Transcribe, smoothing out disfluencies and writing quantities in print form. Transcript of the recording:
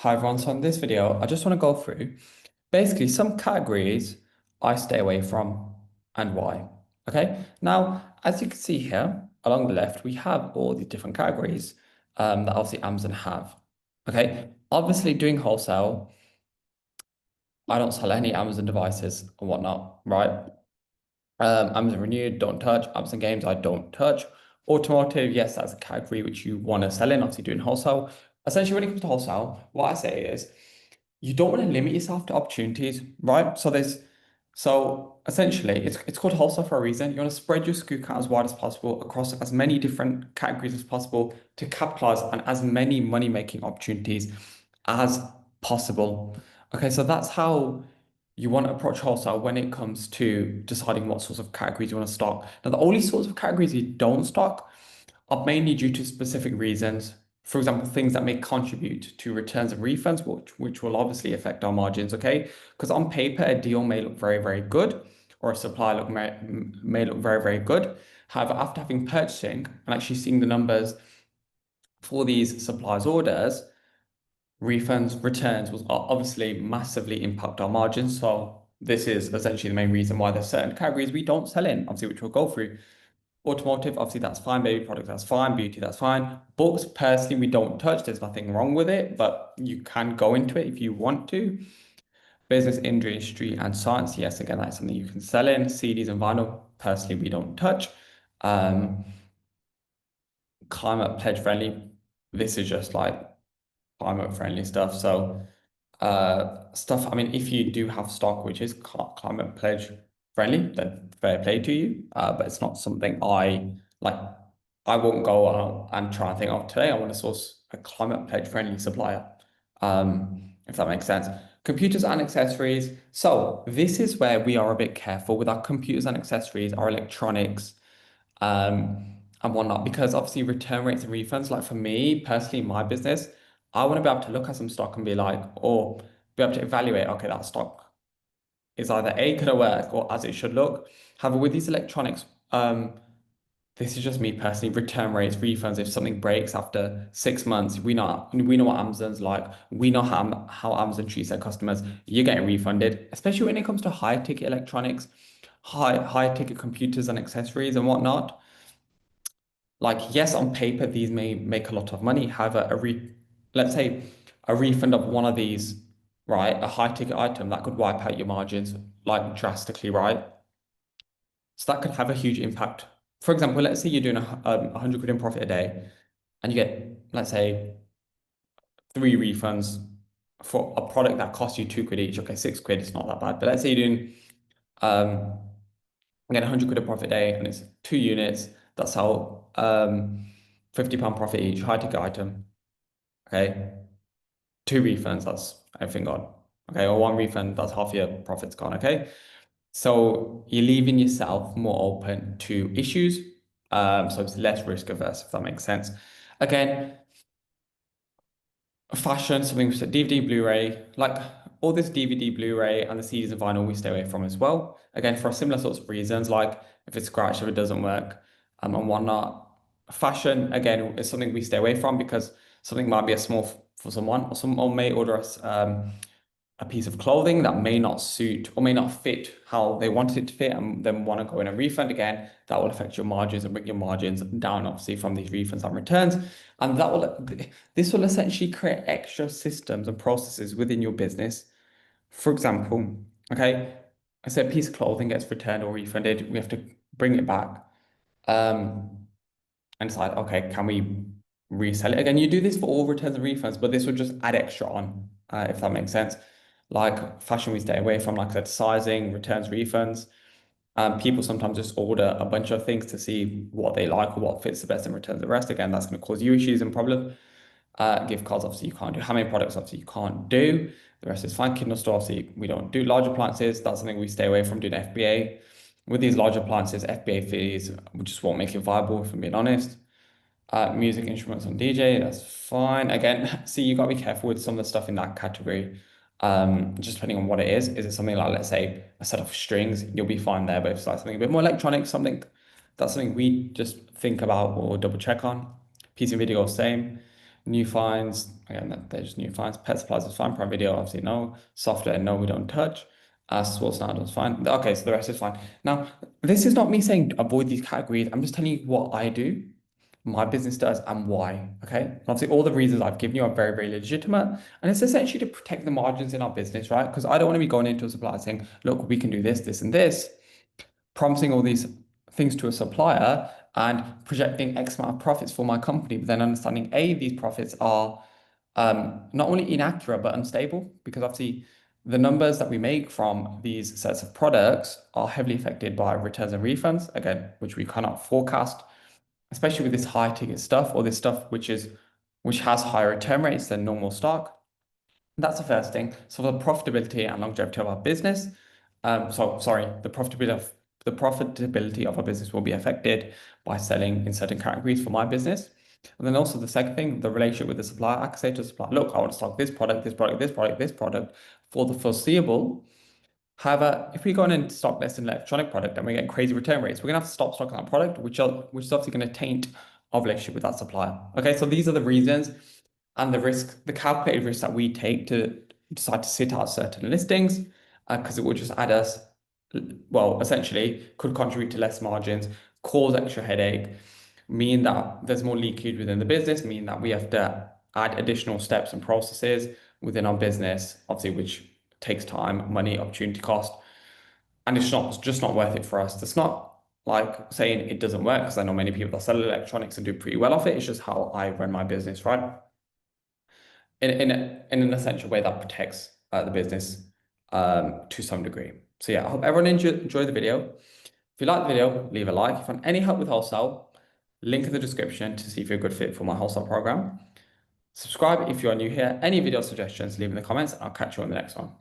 Hi everyone, so in this video, I just want to go through basically some categories I stay away from and why. Okay, now as you can see here along the left, we have all the different categories that obviously Amazon have. Okay, obviously doing wholesale, I don't sell any Amazon devices and whatnot, right? Amazon Renewed, don't touch. Amazon Games, I don't touch. Automotive, yes, that's a category which you want to sell in, obviously doing wholesale. Essentially, when it comes to wholesale, what I say is you don't want to limit yourself to opportunities, right? So essentially it's called wholesale for a reason. You want to spread your SKU count as wide as possible across as many different categories as possible to capitalize on as many money-making opportunities as possible. Okay, so that's how you want to approach wholesale when it comes to deciding what sorts of categories you want to stock. Now, the only sorts of categories you don't stock are mainly due to specific reasons. For example, things that may contribute to returns and refunds, which will obviously affect our margins, okay? Because on paper, a deal may look very, very good, or a supply may look very, very good. However, after having purchasing and actually seeing the numbers for these suppliers' orders, refunds, returns will obviously massively impact our margins. So this is essentially the main reason why there's certain categories we don't sell in, obviously, which we'll go through. Automotive, obviously, that's fine. Baby products, that's fine. Beauty, that's fine. Books, personally, we don't touch. There's nothing wrong with it, but you can go into it if you want to. Business, industry, and science, yes, again, that's something you can sell in. CDs and vinyl, personally, we don't touch. Um, Climate pledge friendly, this is just like climate friendly stuff. So stuff, I mean, if you do have stock which is climate pledge friendly, then fair play to you. But it's not something I like. I won't go out and try and think, oh, today I want to source a climate pledge friendly supplier. If that makes sense. Computers and accessories. So this is where we are a bit careful with our computers and accessories, our electronics, and whatnot, because obviously return rates and refunds, like for me personally, my business, I want to be able to look at some stock and be like, or be able to evaluate, okay, that stock is either A, going to work or as it should look. However, with these electronics, this is just me personally, return rates, refunds, if something breaks after 6 months, we know what Amazon's like. We know how Amazon treats their customers. You're getting refunded, especially when it comes to high ticket electronics, high ticket computers and accessories and whatnot. Like, yes, on paper, these may make a lot of money. However, let's say a refund of one of these, right, a high ticket item that could wipe out your margins like drastically, right? So that could have a huge impact. For example, let's say you're doing 100 quid in profit a day and you get, let's say, three refunds for a product that costs you 2 quid each. Okay, 6 quid, it's not that bad. But let's say you're doing, again, 100 quid a profit a day and it's 2 units. That's how £50 profit each, high ticket item. Okay. Two refunds, that's everything gone. Okay. Or one refund, that's half your profits gone. Okay. So you're leaving yourself more open to issues. So it's less risk averse, if that makes sense. Again, fashion, something with DVD, Blu-ray, like all this DVD, Blu-ray, and the CDs and vinyl we stay away from as well. Again, for similar sorts of reasons, like if it's scratched, if it doesn't work, and whatnot. Fashion, again, is something we stay away from because something might be a small for someone, or someone may order us a piece of clothing that may not suit or may not fit how they wanted it to fit and then want to go in a refund again. That will affect your margins and bring your margins down, obviously, from these refunds and returns. And this will essentially create extra systems and processes within your business. For example, okay, I said a piece of clothing gets returned or refunded, we have to bring it back. And it's like, okay, can we resell it again? You do this for all returns and refunds, but this would just add extra on, if that makes sense. Like fashion, we stay away from, like I said, sizing, returns, refunds. People sometimes just order a bunch of things to see what they like or what fits the best and returns the rest. Again, that's going to cause you issues and problems. Gift cards, obviously, you can't do. How many products, obviously, you can't do. The rest is fine. Kindle store, obviously, we don't do. Large appliances, that's something we stay away from doing FBA. With these large appliances, FBA fees, we just won't make it viable, if I'm being honest. Music instruments on DJ, that's fine. Again, see, you got to be careful with some of the stuff in that category. Just depending on what it is. Is it something like, let's say, a set of strings? You'll be fine there. But if it's like something a bit more electronic, something that's something we just think about or double check on. PC and video, same. New finds, again, they're just new finds. Pet supplies is fine. Prime video, obviously no. Software, no, we don't touch. Sports now is fine. Okay, so the rest is fine. Now, this is not me saying avoid these categories. I'm just telling you what I do, my business does, and why. Okay. Obviously, all the reasons I've given you are very, very legitimate. And it's essentially to protect the margins in our business, right? Because I don't want to be going into a supplier saying, look, we can do this, this, and this, promising all these things to a supplier and projecting X amount of profits for my company, but then understanding A, these profits are not only inaccurate but unstable, because obviously the numbers that we make from these sets of products are heavily affected by returns and refunds, again, which we cannot forecast, especially with this high ticket stuff or this stuff which has higher return rates than normal stock. That's the first thing. So the profitability and longevity of our business, the profitability of our business will be affected by selling in certain categories for my business. And then also the second thing, the relationship with the supplier. I can say to the supplier, look, I want to stock this product, this product, this product, this product for the foreseeable. However, if we go in and stock less in electronic product and we get crazy return rates, we're gonna have to stop stocking that product, which is obviously going to taint our relationship with that supplier. Okay, so these are the reasons and the risk, the calculated risk that we take to decide to sit out certain listings, because it will just add us, well, essentially could contribute to less margins, cause extra headache, mean that there's more leakage within the business, mean that we have to add additional steps and processes within our business, obviously, which takes time, money, opportunity cost, and it's just not worth it for us. It's not like saying it doesn't work because I know many people that sell electronics and do pretty well off it. It's just how I run my business, right? In an essential way that protects the business to some degree. So yeah, I hope everyone enjoyed the video. If you like the video, leave a like. If you want any help with wholesale, link in the description to see if you're a good fit for my wholesale program. Subscribe if you are new here. Any video suggestions, leave in the comments, and I'll catch you on the next one.